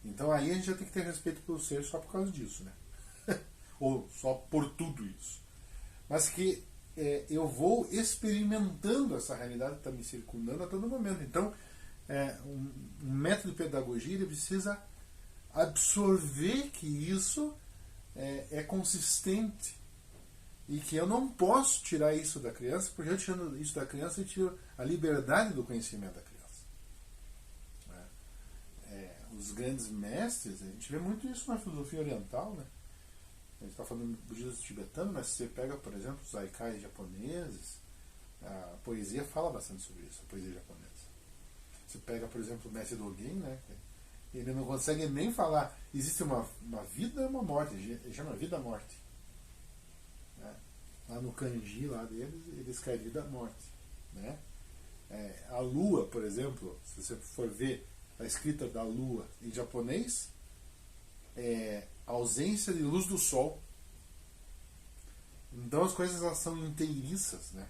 Então aí a gente já tem que ter respeito pelo ser só por causa disso, né? Ou só por tudo isso. Mas que eu vou experimentando essa realidade que está me circundando a todo momento. Então, um método de pedagogia ele precisa absorver que isso é consistente e que eu não posso tirar isso da criança, porque eu tirando isso da criança eu tiro a liberdade do conhecimento da criança. Os grandes mestres, a gente vê muito isso na filosofia oriental, né? A gente está falando do budismo tibetano, mas se você pega, por exemplo, os haikai japoneses, a poesia fala bastante sobre isso, a poesia japonesa. Você pega, por exemplo, o mestre Dogen, né? Ele não consegue nem falar, existe uma vida e uma morte, ele chama vida-morte. Né? Lá no kanji lá deles, ele escreve vida-morte. Né? A lua, por exemplo, se você for ver a escrita da lua em japonês, ausência de luz do sol. Então as coisas elas são inteiriças, né?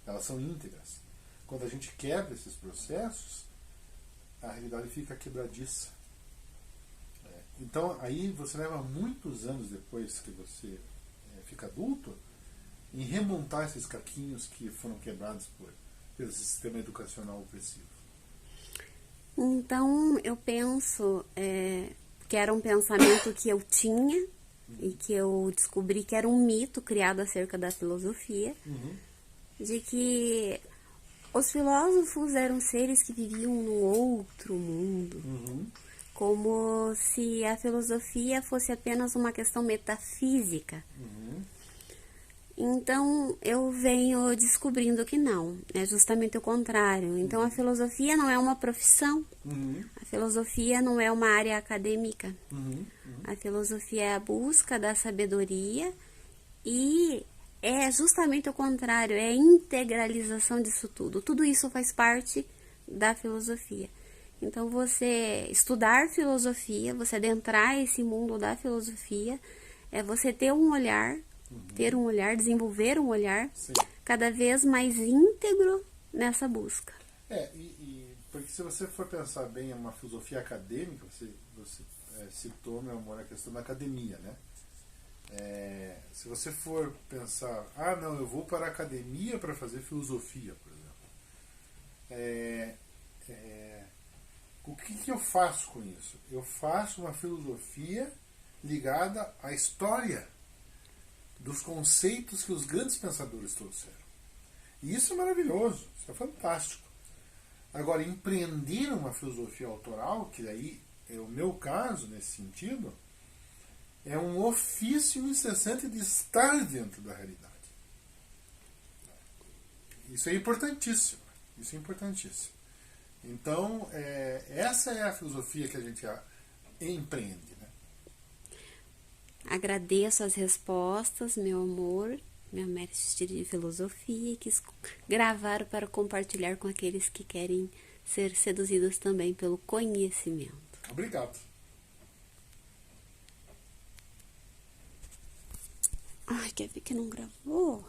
Elas são íntegras. Quando a gente quebra esses processos, a realidade fica quebradiça. Então aí você leva muitos anos depois que você fica adulto em remontar esses caquinhos que foram quebrados pelo sistema educacional opressivo. Então eu penso que era um pensamento que eu tinha e que eu descobri que era um mito criado acerca da filosofia, de que os filósofos eram seres que viviam num outro mundo, como se a filosofia fosse apenas uma questão metafísica. Então eu venho descobrindo que não, é justamente o contrário. Então a filosofia não é uma profissão, a filosofia não é uma área acadêmica, a filosofia é a busca da sabedoria e é justamente o contrário, é a integralização disso tudo. Tudo isso faz parte da filosofia. Então você estudar filosofia, você adentrar esse mundo da filosofia, é você ter um olhar, desenvolver um olhar cada vez mais íntegro nessa busca. Porque se você for pensar bem em uma filosofia acadêmica, você citou, meu amor, a questão da academia, né? Se você for pensar, não, eu vou para a academia para fazer filosofia, por exemplo. O que eu faço com isso? Eu faço uma filosofia ligada à história dos conceitos que os grandes pensadores trouxeram. E isso é maravilhoso, isso é fantástico. Agora, empreender uma filosofia autoral, que daí é o meu caso nesse sentido, é um ofício incessante de estar dentro da realidade. Isso é importantíssimo. Isso é importantíssimo. Então, essa é a filosofia que a gente empreende. Né? Agradeço as respostas, meu amor, meu mestre de filosofia, e quis gravar para compartilhar com aqueles que querem ser seduzidos também pelo conhecimento. Obrigado. Ai, quer ver que não gravou?